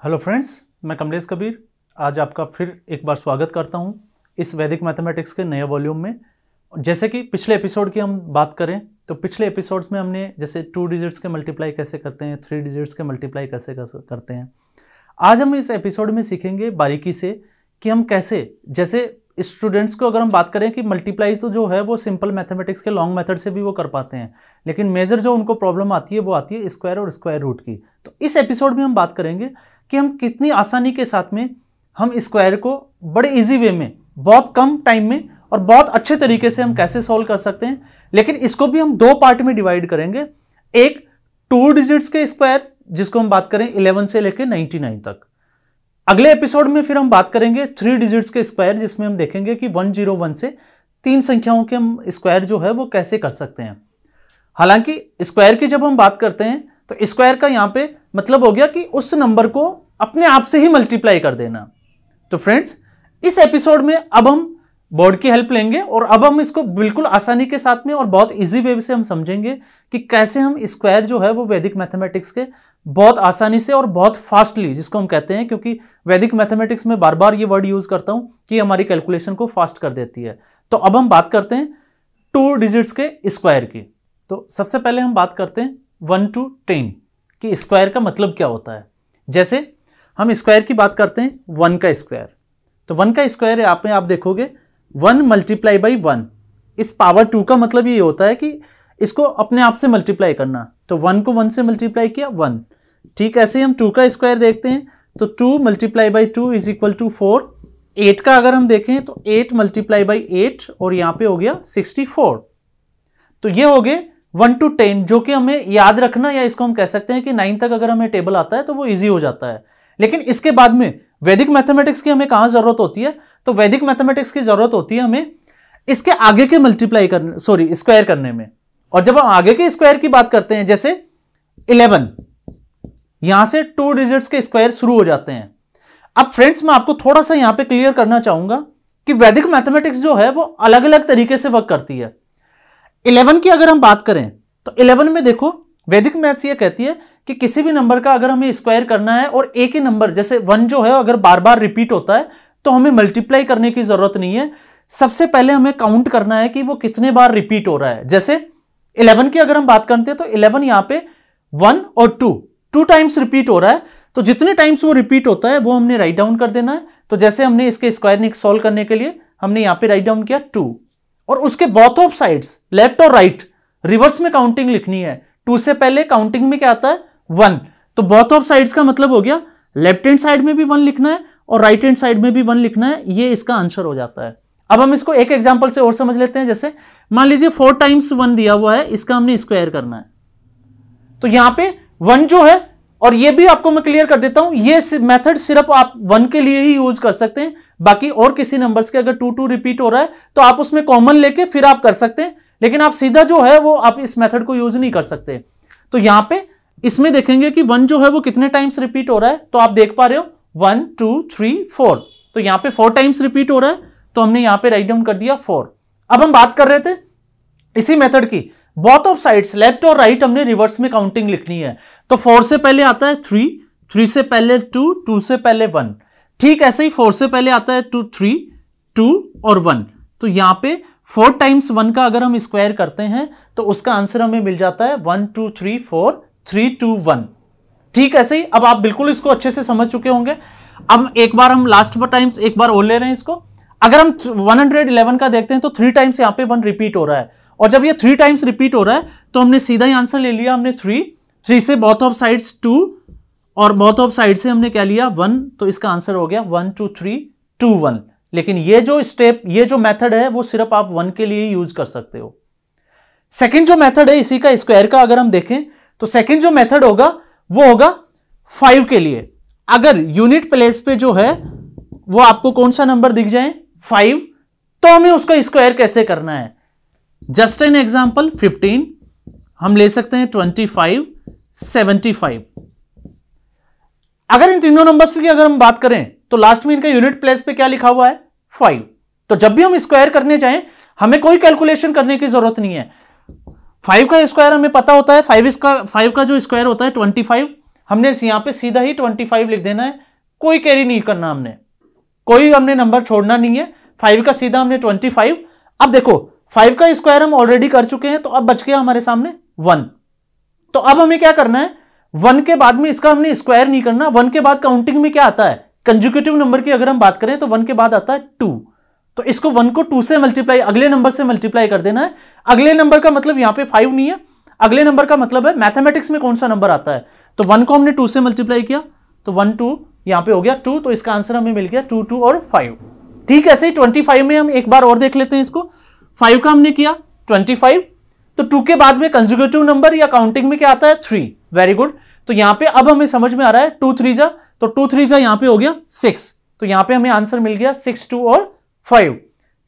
Hello friends, मैं कमलेश कबीर आज आपका फिर एक बार स्वागत करता हूं इस वैदिक मैथमेटिक्स के नए वॉल्यूम में। जैसे कि पिछले एपिसोड की हम बात करें तो पिछले एपिसोड्स में हमने जैसे 2 डिजिट्स के मल्टीप्लाई कैसे करते हैं, 3 डिजिट्स के मल्टीप्लाई कैसे करते हैं। आज हम इस एपिसोड में सीखेंगे बारीकी से कि हम कैसे, जैसे स्टूडेंट्स को अगर हम बात करें कि मल्टीप्लाई तो जो है वो सिंपल मैथमेटिक्स के लॉन्ग मेथड से भी वो कर पाते हैं, लेकिन मेजर जो उनको प्रॉब्लम आती है वो आती है स्क्वायर और स्क्वायर रूट की। तो इस एपिसोड में हम बात करेंगे कि हम कितनी आसानी के साथ में हम स्क्वायर को बड़े इजी वे में, बहुत कम टाइम में और बहुत अच्छे तरीके से हम कैसे सॉल्व कर सकते हैं। लेकिन इसको भी हम दो पार्ट में डिवाइड करेंगे। एक 2 डिजिट्स के स्क्वायर जिसको हम बात करें 11 से लेकर 99 तक। अगले एपिसोड में फिर हम बात करेंगे 3 डिजिट्स के स्क्वायर जिसमें हम देखेंगे कि 101 से 3 संख्याओं के हम स्क्वायर जो है वो कैसे कर सकते हैं। हालांकि स्क्वायर की जब हम बात करते हैं तो स्क्वायर का यहां पे मतलब हो गया कि उस नंबर को अपने आप से ही मल्टीप्लाई कर देना। तो फ्रेंड्स, इस एपिसोड में अब हम बोर्ड की हेल्प लेंगे और अब हम इसको बिल्कुल आसानी के साथ में और बहुत इजी वे से हम समझेंगे कि कैसे हम स्क्वायर जो है वो वैदिक मैथमेटिक्स के बहुत आसानी से और बहुत फास्टली, जिसको हम कहते हैं, क्योंकि वैदिक मैथमेटिक्स में बार बार ये वर्ड यूज करता हूं कि हमारी कैलकुलेशन को फास्ट कर देती है। तो अब हम बात करते हैं 2 डिजिट्स के स्क्वायर की। तो सबसे पहले हम बात करते हैं 1 to 10 कि स्क्वायर का मतलब क्या होता है। जैसे हम स्क्वायर की बात करते हैं 1 का स्क्वायर, तो 1 का स्क्वायर यहाँ पे आप देखोगे 1 मल्टीप्लाई बाई 1। इस पावर 2 का मतलब ये होता है कि इसको अपने आप से मल्टीप्लाई करना। तो 1 को 1 से मल्टीप्लाई किया 1। ठीक ऐसे ही हम 2 का स्क्वायर देखते हैं तो 2 multiply by 2 is equal to 4। 8 का अगर हम देखें तो 8 मल्टीप्लाई बाई 8 और यहाँ पे हो गया 64। तो ये हो गए 1 to 10 जो कि हमें याद रखना, या इसको हम कह सकते हैं कि 9 तक अगर हमें टेबल आता है तो वो इजी हो जाता है। लेकिन इसके बाद में वैदिक मैथमेटिक्स की हमें कहां जरूरत होती है, तो वैदिक मैथमेटिक्स की जरूरत होती है हमें इसके आगे के मल्टीप्लाई करने, स्क्वायर करने में। और जब हम आगे के स्क्वायर की बात करते हैं जैसे 11, यहां से 2 डिजिट्स के स्क्वायर शुरू हो जाते हैं। अब फ्रेंड्स, मैं आपको थोड़ा सा यहां पे क्लियर करना चाहूंगा कि वैदिक मैथमेटिक्स जो है वो अलग अलग तरीके से वर्क करती है। 11 की अगर हम बात करें तो 11 में देखो वैदिक मैथ्स ये कहती है कि किसी भी नंबर का अगर हमें स्क्वायर करना है और एक ही नंबर जैसे 1 जो है अगर बार बार रिपीट होता है तो हमें मल्टीप्लाई करने की जरूरत नहीं है। सबसे पहले हमें काउंट करना है कि वो कितने बार रिपीट हो रहा है। जैसे 11 की अगर हम बात करते हैं तो 11 यहां पे 1 और 2 टाइम्स रिपीट हो रहा है। तो जितने टाइम्स वो रिपीट होता है वो हमने राइट डाउन कर देना है। तो जैसे हमने इसके स्क्वायर सॉल्व करने के लिए हमने यहां पे राइट डाउन किया 2, और उसके बोथ ऑफ साइड्स लेफ्ट और राइट रिवर्स में काउंटिंग लिखनी है। 2 से पहले काउंटिंग में क्या आता है 1, तो बोथ ऑफ साइड्स का मतलब हो गया लेफ्ट हैंड साइड में भी 1 लिखना है और राइट हैंड साइड में भी 1 लिखना है। ये इसका आंसर हो जाता है। अब हम इसको एक एग्जांपल से और समझ लेते हैं। जैसे मान लीजिए 4 टाइम्स 1 दिया हुआ है, इसका हमने स्क्वायर करना है। तो यहां पे 1 जो है, और ये भी आपको मैं क्लियर कर देता हूं, ये मेथड सिर्फ आप 1 के लिए ही यूज कर सकते हैं। बाकी और किसी नंबर्स के अगर 2 रिपीट हो रहा है तो आप उसमें कॉमन लेके फिर आप कर सकते हैं, लेकिन आप सीधा जो है वो आप इस मेथड को यूज नहीं कर सकते। तो यहां पे इसमें देखेंगे कि 1 जो है वो कितने टाइम्स रिपीट हो रहा है, तो आप देख पा रहे हो 1 2 3 4। तो यहां पे 4 टाइम्स रिपीट हो रहा है तो हमने यहां पे राइट डाउन कर दिया 4। अब हम बात कर रहे थे इसी मेथड की, बोथ ऑफ साइड्स लेफ्ट और राइट हमने रिवर्स में काउंटिंग लिखनी है। तो 4 से पहले आता है 3, 3 से पहले 2, 2 से पहले 1। ठीक ऐसे ही 4 से पहले आता है 2, 3, 2 और 1। तो यहां पे 4 टाइम्स 1 का अगर हम स्क्वायर करते हैं तो उसका आंसर हमें मिल जाता है 1 2 3 4 3 2 1। ठीक ऐसे ही अब आप बिल्कुल इसको अच्छे से समझ चुके होंगे। अब एक बार हम लास्ट टाइम्स एक बार और ले रहे हैं इसको। अगर हम 111 का देखते हैं तो 3 टाइम्स यहां पे 1 रिपीट हो रहा है, और जब ये 3 टाइम्स रिपीट हो रहा है तो हमने सीधा ही आंसर ले लिया। हमने 3 से बोथ ऑफ साइड्स 2 और बोथ ऑफ साइड से हमने क्या लिया 1, तो इसका आंसर हो गया 1 2 3 2 1। लेकिन ये जो स्टेप, ये जो मेथड है वो सिर्फ आप 1 के लिए ही यूज कर सकते हो। सेकंड जो मेथड है इसी का स्क्वायर का अगर हम देखें तो सेकंड जो मेथड होगा वो होगा 5 के लिए। अगर यूनिट प्लेस पे जो है वो आपको कौन सा नंबर दिख जाए 5, तो हमें उसका स्क्वायर कैसे करना है। जस्ट एन एग्जांपल 15, हम ले सकते हैं 25, 75। अगर इन तीनों नंबर्स की अगर हम बात करें तो लास्ट में इनका यूनिट प्लेस पे क्या लिखा हुआ है 5। तो जब भी हम स्क्वायर करने जाएं हमें कोई कैलकुलेशन करने की जरूरत नहीं है। 5 का स्क्वायर हमें पता होता है, 5 का जो स्क्वायर होता है 25। हमने यहाँ पे सीधा ही 25 लिख देना है, कोई कैरी नहीं करना, कोई हमने नंबर छोड़ना नहीं है। 5 का सीधा हमने 25। अब देखो 5 का स्क्वायर हम ऑलरेडी कर चुके हैं, तो अब बच गया हमारे सामने 1। तो अब हमें क्या करना है, 1 के बाद में इसका हमने स्क्वायर नहीं करना। 1 के बाद काउंटिंग में क्या आता है, कंज्यूकेटिव नंबर की अगर हम बात करें तो 1 के बाद आता है 2। तो इसको 1 को 2 से मल्टीप्लाई, अगले नंबर से मल्टीप्लाई कर देना है। अगले नंबर का मतलब यहां पे 5 नहीं है, अगले नंबर का मतलब है मैथमेटिक्स में कौन सा नंबर आता है। तो 1 को हमने 2 से मल्टीप्लाई किया, तो 1 2 यहां पे हो गया 2, तो इसका आंसर हमें मिल गया 2 2 और 5। ठीक है, ऐसे ही 25 में हम एक बार और देख लेते हैं इसको। 5 का हमने किया 25, तो 2 के बाद में कंज्यूगेटिव नंबर या काउंटिंग में क्या आता है 3। Very good. तो यहां पे अब हमें समझ में आ रहा है 2 3 जा, तो 2 3 जा यहां पे हो गया 6। तो यहां पे हमें आंसर मिल गया 6 2 और 5।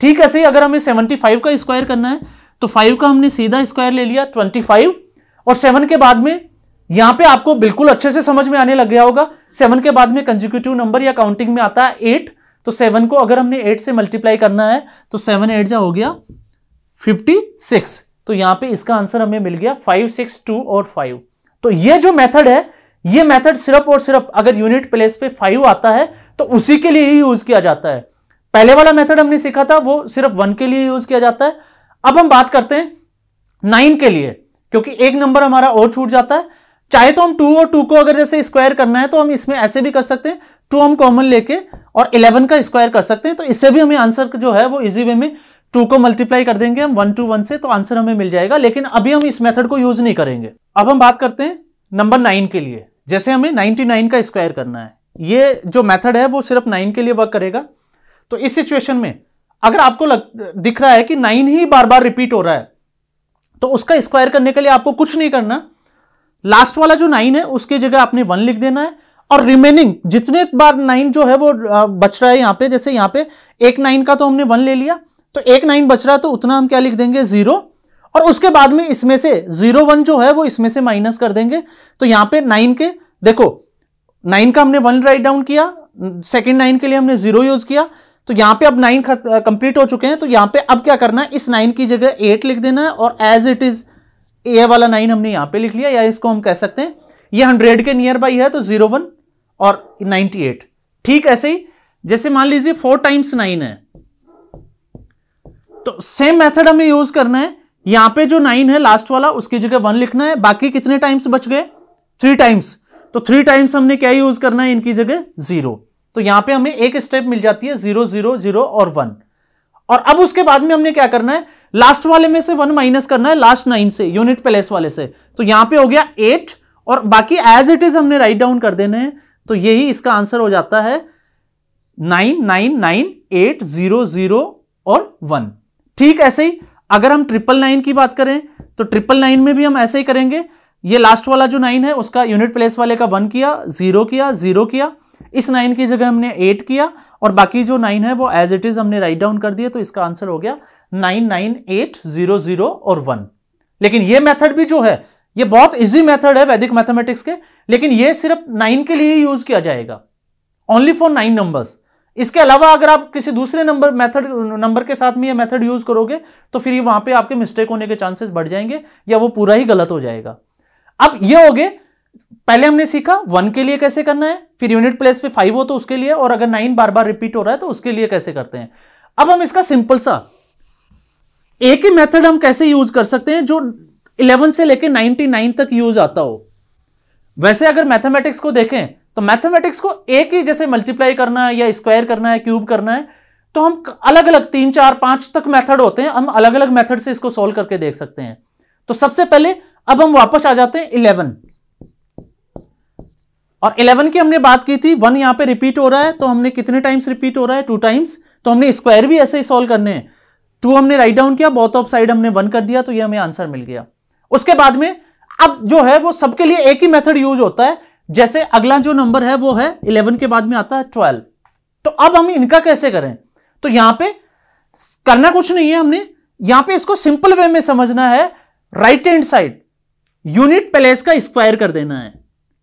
ठीक है, ऐसे ही अगर हमें 75 का स्क्वायर करना है तो 5 का हमने सीधा स्क्वायर ले लिया 25, और 7 के बाद में यहां पे आपको बिल्कुल अच्छे से समझ में आने लग गया होगा, 7 के बाद में कंज्यूकेटिव नंबर या काउंटिंग में आता है 8। तो 7 को अगर हमने 8 से मल्टीप्लाई करना है तो 7 8 जा हो गया 56। तो यहां पे इसका आंसर हमें मिल गया 5 6 2 और 5। तो ये जो मेथड है, ये मेथड सिर्फ और सिर्फ अगर यूनिट प्लेस पे 5 आता है तो उसी के लिए ही यूज किया जाता है। पहले वाला मेथड हमने सीखा था वो सिर्फ 1 के लिए यूज किया जाता है। अब हम बात करते हैं 9 के लिए, क्योंकि एक नंबर हमारा और छूट जाता है। चाहे तो हम 2 और 2 को अगर जैसे स्क्वायर करना है तो हम इसमें ऐसे भी कर सकते हैं, 2 हम कॉमन लेके और 11 का स्क्वायर कर सकते हैं। तो इससे भी हमें आंसर जो है वो इजी वे में 2 को मल्टीप्लाई कर देंगे हम 1 to 1 से, तो आंसर हमें मिल जाएगा। लेकिन अभी हम इस मेथड को यूज नहीं करेंगे। अब हम बात करते हैं नंबर 9 के लिए। जैसे हमें 99 का स्क्वायर करना है, ये जो मेथड है वो सिर्फ 9 के लिए वर्क करेगा। तो इस सिचुएशन में अगर आपको दिख रहा है कि 9 ही बार बार रिपीट हो रहा है, तो उसका स्क्वायर करने के लिए आपको कुछ नहीं करना, लास्ट वाला जो 9 है उसकी जगह आपने 1 लिख देना है, और रिमेनिंग जितने बार 9 जो है वो बच रहा है यहां पे, जैसे यहां पे एक 9 का तो हमने 1 ले लिया, तो एक 9 बच रहा है तो उतना हम क्या लिख देंगे 0, और उसके बाद में इसमें से 0 1 जो है वो इसमें से माइनस कर देंगे। तो यहां पे 9 के देखो 9 का हमने 1 राइट डाउन किया, सेकेंड 9 के लिए हमने 0 यूज किया, तो यहां पे अब 9 कंप्लीट हो चुके हैं। तो यहां पे अब क्या करना है, इस 9 की जगह 8 लिख देना है, और एज इट इज ये वाला 9 हमने यहां पे लिख लिया, या इसको हम कह सकते हैं ये 100 के नियर बाई है, तो 0 1 और 98। ठीक ऐसे ही जैसे मान लीजिए 4 टाइम्स 9 है, तो सेम मेथड हमें यूज करना है। यहां पे जो 9 है लास्ट वाला उसकी जगह 1 लिखना है, बाकी कितने टाइम्स बच गए 3 टाइम्स, तो 3 टाइम्स हमने क्या यूज करना है, इनकी जगह 0। तो यहां पे हमें एक स्टेप मिल जाती है 0 0 0 और 1। और अब उसके बाद में हमने क्या करना है, लास्ट वाले में से 1 माइनस करना है लास्ट 9 से, यूनिट प्लेस वाले से। तो यहां पे हो गया 8, और बाकी एज इट इज हमने राइट डाउन कर देने हैं। तो यही इसका आंसर हो जाता है 9 9 9 8 0 0 और 1। ठीक ऐसे ही अगर हम 999 की बात करें तो 999 में भी हम ऐसे ही करेंगे। ये लास्ट वाला जो 9 है उसका यूनिट प्लेस वाले का 1 किया, 0 किया, 0 किया, इस 9 की जगह हमने 8 किया, और बाकी जो 9 है वो एज इट इज हमने राइट डाउन कर दिया। तो इसका आंसर हो गया 9 9 8 0 0 और 1। लेकिन ये मेथड भी जो है ये बहुत इजी मेथड है वैदिक मैथमेटिक्स के, लेकिन ये सिर्फ 9 के लिए ही यूज किया जाएगा, ओनली फॉर 9 नंबर्स। इसके अलावा अगर आप किसी दूसरे नंबर के साथ में ये मेथड यूज करोगे तो फिर वहां पे आपके मिस्टेक होने के चांसेस बढ़ जाएंगे, या वो पूरा ही गलत हो जाएगा। अब ये हो गए, पहले हमने सीखा 1 के लिए कैसे करना है, फिर यूनिट प्लेस पे 5 हो तो उसके लिए, और अगर 9 बार बार रिपीट हो रहा है तो उसके लिए कैसे करते हैं। अब हम इसका सिंपल सा एक ही मेथड हम कैसे यूज कर सकते हैं जो 11 से लेकर 99 तक यूज आता हो। वैसे अगर मैथमेटिक्स को देखें तो मैथमेटिक्स को एक ही जैसे मल्टीप्लाई करना है या स्क्वायर करना है, क्यूब करना है, तो हम अलग अलग 3 4 5 तक मेथड होते हैं, हम अलग अलग मेथड से इसको सॉल्व करके देख सकते हैं। तो सबसे पहले अब हम वापस आ जाते हैं 11, और 11 की हमने बात की थी, 1 यहां पे रिपीट हो रहा है, तो हमने कितने टाइम्स रिपीट हो रहा है 2 टाइम्स, तो हमने स्क्वायर भी ऐसे ही सॉल्व करने हैं। 2 हमने राइट डाउन किया, बोथ ऑफ साइड हमने 1 कर दिया, तो ये हमें आंसर मिल गया। उसके बाद में अब जो है वो सबके लिए एक ही मेथड यूज होता है। जैसे अगला जो नंबर है वो है 11 के बाद में आता है 12, तो अब हम इनका कैसे करें, तो यहां पे करना कुछ नहीं है, हमने यहां पे इसको सिंपल वे में समझना है। Right hand side unit place का स्क्वायर कर देना है।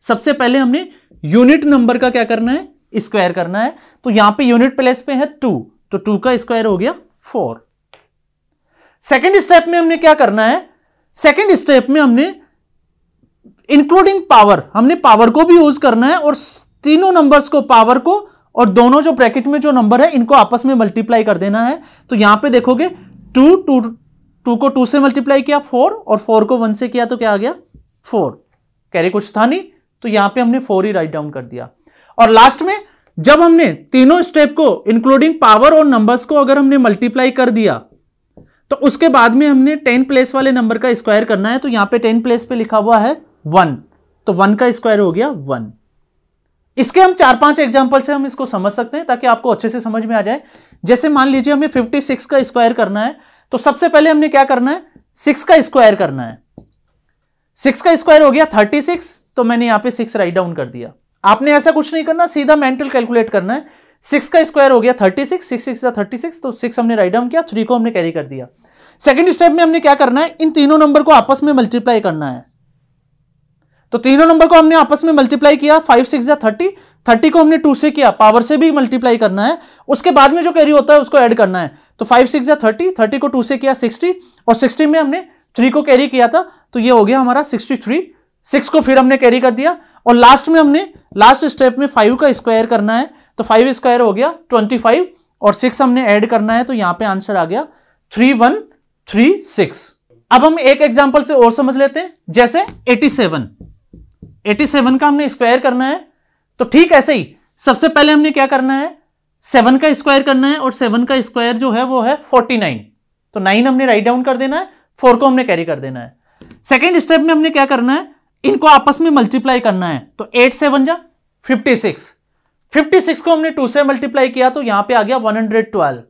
सबसे पहले हमने यूनिट नंबर का क्या करना है, स्क्वायर करना है। तो यहां पे यूनिट प्लेस पे है 2, तो 2 का स्क्वायर हो गया 4। सेकेंड स्टेप में हमने क्या करना है, सेकेंड स्टेप में हमने इंक्लूडिंग पावर, हमने पावर को भी यूज करना है और तीनों नंबर्स को, पावर को और दोनों जो ब्रैकेट में जो नंबर है इनको आपस में मल्टीप्लाई कर देना है। तो यहां पे देखोगे 2 को 2 से मल्टीप्लाई किया 4 और 4 को 1 से किया तो क्या आ गया 4। कैरी कुछ था नहीं तो यहां पे हमने 4 ही राइट डाउन कर दिया। और लास्ट में जब हमने तीनों स्टेप को इंक्लूडिंग पावर और नंबर्स को अगर हमने मल्टीप्लाई कर दिया तो उसके बाद में हमने 10 प्लेस वाले नंबर का स्क्वायर करना है। तो यहां पे 10 प्लेस पे लिखा हुआ है 1, तो 1 का स्क्वायर हो गया 1। इसके हम 4-5 एग्जांपल से हम इसको समझ सकते हैं ताकि आपको अच्छे से समझ में आ जाए। जैसे मान लीजिए हमें 56 का स्क्वायर करना है, तो सबसे पहले हमने क्या करना है, 6 का स्क्वायर करना है। 6 का स्क्वायर हो गया 36, तो मैंने यहां पे 6 राइट डाउन कर दिया। आपने ऐसा कुछ नहीं करना, सीधा मेंटल कैलकुलेट करना है। 6 का स्क्वायर हो गया 36, 6 6 36, तो 6 हमने राइट डाउन किया, 3 को हमने कैरी कर दिया। सेकंड स्टेप में हमने क्या करना है, इन तीनों नंबर को आपस में मल्टीप्लाई करना है। तो तीनों नंबर को हमने आपस में मल्टीप्लाई किया, 5 6 30, 30 को हमने 2 से किया, पावर से भी मल्टीप्लाई करना है। उसके बाद में जो कैरी होता है उसको ऐड करना है। तो 5 6 30, 30 को 2 से किया 60 और 60 में हमने 3 को कैरी किया था, तो ये हो गया हमारा 63। 6 को फिर हमने कैरी कर दिया और लास्ट में हमने लास्ट स्टेप में 5 का स्क्वायर करना है। तो 5 स्क्वायर हो गया 25 और 6 हमने ऐड करना है, तो यहां पे आंसर आ गया 3136। अब हम एक एग्जांपल से और समझ लेते हैं। जैसे 87 का हमने स्क्वायर करना है, तो ठीक ऐसे ही सबसे पहले हमने क्या करना है, 7 का स्क्वायर करना है और 7 का स्क्वायर जो है वो है 49। तो 9 हमने राइट डाउन कर देना है, 4 को हमने कैरी कर देना है। सेकेंड स्टेप में हमने क्या करना है, इनको आपस में मल्टीप्लाई करना है। तो 8 7 जा 56, 56 को हमने 2 से मल्टीप्लाई किया, तो यहां पे आ गया 112।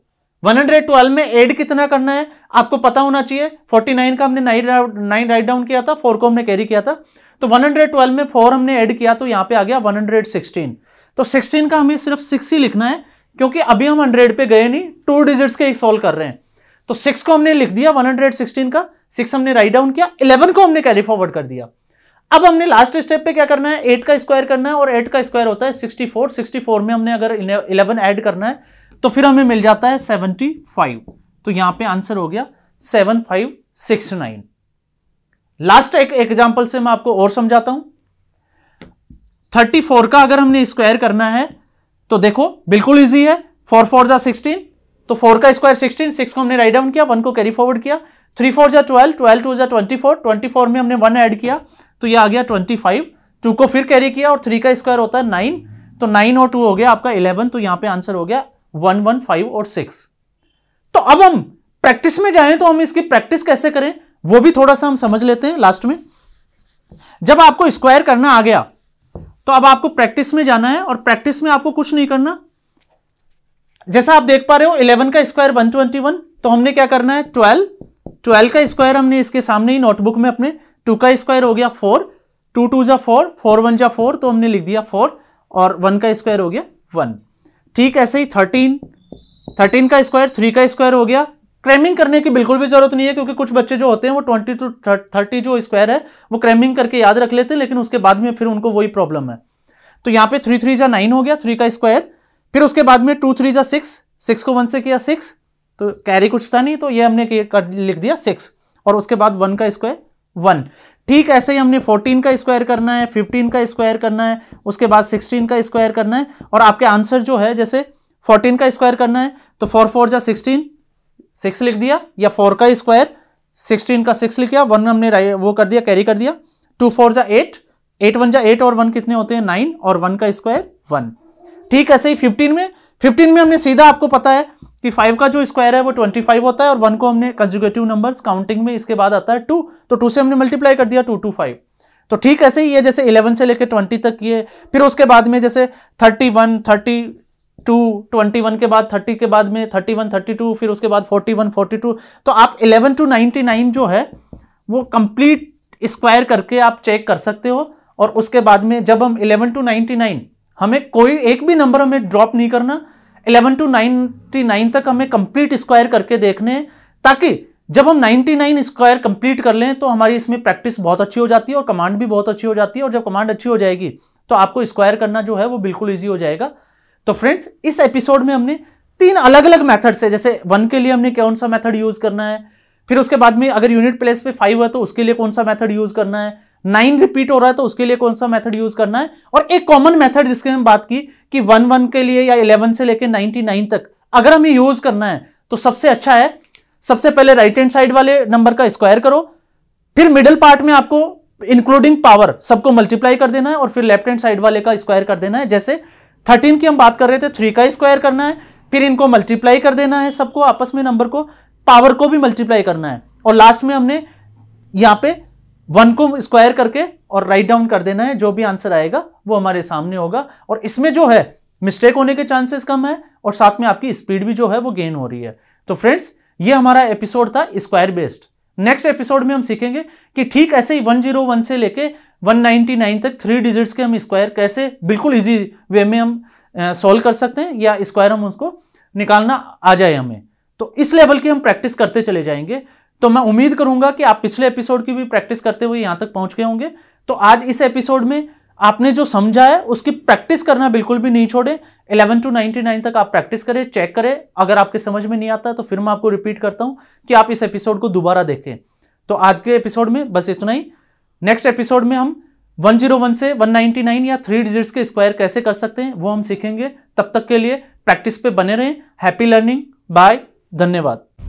112 में ऐड कितना करना है आपको पता होना चाहिए। 49 का हमने 9 राइट डाउन किया था, 4 को हमने कैरी किया था, तो 112 में 4 हमने ऐड किया, तो यहां पे आ गया 116। तो 16 का हमें सिर्फ 6 ही लिखना है क्योंकि अभी हम 100 पे गए नहीं, 2 डिजिट्स के एक सॉल्व कर रहे हैं। तो 6 को हमने लिख दिया, 116 का 6 हमने राइट डाउन किया, 11 को हमने कैरी फॉरवर्ड कर दिया। अब हमने लास्ट स्टेप पे क्या करना है, 8 का स्क्वायर करना है और 8 का स्क्वायर होता है 64। 64 में हमने अगर 11 ऐड करना है तो फिर हमें मिल जाता है 75। तो यहां पे आंसर हो गया 7569। लास्ट एक एग्जांपल से मैं आपको और समझाता हूं। 34 का अगर हमने स्क्वायर करना है तो देखो बिल्कुल इजी है, 4 4 जा 16, तो 4 का स्क्वायर 16, 6 को हमने राइट डाउन किया, 1 को कैरी फॉरवर्ड किया, 3 4 जा 12, 12 2 जा 24, 24 में हमने 1 ऐड किया, तो ये आ गया 25। 2 को फिर कैरी किया और 3 का स्क्वायर होता है 9, तो 9 और 2 हो गया आपका 11। तो यहां पे आंसर हो गया 115 और 6। तो अब हम प्रैक्टिस में जाएं तो हम इसकी प्रैक्टिस कैसे करें वो भी थोड़ा सा हम समझ लेते हैं लास्ट में। जब आपको स्क्वायर करना आ गया तो अब आपको प्रैक्टिस में जाना है और प्रैक्टिस में आपको कुछ नहीं करना। जैसा आप देख पा रहे हो 11 का स्क्वायर 121, तो हमने क्या करना है 12 का स्क्वायर हमने इसके सामने ही नोटबुक में अपने 2 का स्क्वायर हो गया 4, 2 2 जा 4, 4 1 जा 4, तो हमने लिख दिया 4 और 1 का स्क्वायर हो गया 1। ठीक ऐसे ही 13 का स्क्वायर 3 का स्क्वायर हो गया। क्रैमिंग करने की बिल्कुल भी जरूरत नहीं है क्योंकि कुछ बच्चे जो होते हैं वो 20 to 30 जो स्क्वायर है वो क्रैमिंग करके याद रख लेते हैं, लेकिन उसके बाद में फिर उनको वही प्रॉब्लम है। तो यहाँ पे 3 3 जा 9 हो गया 3 का स्क्वायर, फिर उसके बाद में 2 3 जा 6, 6 को 1 से किया 6, तो कैरी कुछ था नहीं, तो ये हमने लिख दिया 6 और उसके बाद 1 का स्क्वायर 1। ठीक ऐसे ही हमने 14 का स्क्वायर करना है, 15 का स्क्वायर करना है, उसके बाद 16 का स्क्वायर करना है और आपके आंसर जो है जैसे 14 का स्क्वायर करना है तो 4 4 जा 16, 6 लिख दिया, या 4 का स्क्वायर 16 का 6 लिख दिया, 1 हमने वो कर दिया कैरी कर दिया, 2 4 जा 8, 8 1 जा 8 और 1 कितने होते हैं 9 और 1 का स्क्वायर 1। ठीक ऐसे ही 15 में हमने सीधा आपको पता है कि 5 का जो स्क्वायर है वो 25 होता है और 1 को हमने कंजुगेटिव नंबर्स काउंटिंग में इसके बाद आता है 2, तो 2 से हमने मल्टीप्लाई कर दिया 2 2 5। तो ठीक ऐसे ही ये जैसे 11 से लेकर 20 तक ये, फिर उसके बाद में जैसे 31 32 21 के बाद 30 के बाद में 31 32, फिर उसके बाद 41 42। तो आप 11 to 99 जो है वो कंप्लीट स्क्वायर करके आप चेक कर सकते हो। और उसके बाद में जब हम 11 to 99 हमें कोई एक भी नंबर हमें ड्रॉप नहीं करना, 11 to 99 तक हमें कंप्लीट स्क्वायर करके देखने हैं, ताकि जब हम 99 स्क्वायर कंप्लीट कर लें तो हमारी इसमें प्रैक्टिस बहुत अच्छी हो जाती है और कमांड भी बहुत अच्छी हो जाती है। और जब कमांड अच्छी हो जाएगी तो आपको स्क्वायर करना जो है वो बिल्कुल ईजी हो जाएगा। तो फ्रेंड्स इस एपिसोड में हमने 3 अलग अलग मेथड से, जैसे 1 के लिए हमने कौन सा मेथड यूज करना है, फिर उसके बाद में अगर यूनिट प्लेस पे 5 है तो उसके लिए कौन सा मेथड यूज करना है, 9 रिपीट हो रहा है तो उसके लिए कौन सा मेथड यूज करना है। और एक कॉमन मेथड जिसके हम बात की कि 1 के लिए या 11 से लेकर 99 तक अगर हमें यूज करना है तो सबसे अच्छा है, सबसे पहले राइट हैंड साइड वाले नंबर का स्क्वायर करो, फिर मिडिल पार्ट में आपको इंक्लूडिंग पावर सबको मल्टीप्लाई कर देना है और फिर लेफ्ट हैंड साइड वाले का स्क्वायर कर देना है। जैसे 13 की हम बात कर रहे थे, 3 का स्क्वायर करना है, फिर इनको मल्टीप्लाई कर देना है सबको आपस में, नंबर को, पावर को भी मल्टीप्लाई करना है, और लास्ट में हमने यहां पे 1 को स्क्वायर करके और राइट डाउन कर देना है। जो भी आंसर आएगा वो हमारे सामने होगा, और इसमें जो है मिस्टेक होने के चांसेस कम है और साथ में आपकी स्पीड भी जो है वो गेन हो रही है। तो फ्रेंड्स, ये हमारा एपिसोड था स्क्वायर बेस्ड। नेक्स्ट एपिसोड में हम सीखेंगे कि ठीक ऐसे ही 101 से लेके 199 तक 3 डिजिट्स के हम स्क्वायर कैसे बिल्कुल इजी वे में हम सॉल्व कर सकते हैं, या स्क्वायर हम उसको निकालना आ जाए हमें। तो इस लेवल की हम प्रैक्टिस करते चले जाएंगे। तो मैं उम्मीद करूंगा कि आप पिछले एपिसोड की भी प्रैक्टिस करते हुए यहां तक पहुंच गए होंगे। तो आज इस एपिसोड में आपने जो समझा है उसकी प्रैक्टिस करना बिल्कुल भी नहीं छोड़े। 11 to 99 तक आप प्रैक्टिस करें, चेक करें। अगर आपके समझ में नहीं आता तो फिर मैं आपको रिपीट करता हूं कि आप इस एपिसोड को दोबारा देखें। तो आज के एपिसोड में बस इतना ही। नेक्स्ट एपिसोड में हम 101 से 199 या 3 डिजिट्स के स्क्वायर कैसे कर सकते हैं वो हम सीखेंगे। तब तक के लिए प्रैक्टिस पे बने रहें। हैप्पी लर्निंग, बाय, धन्यवाद।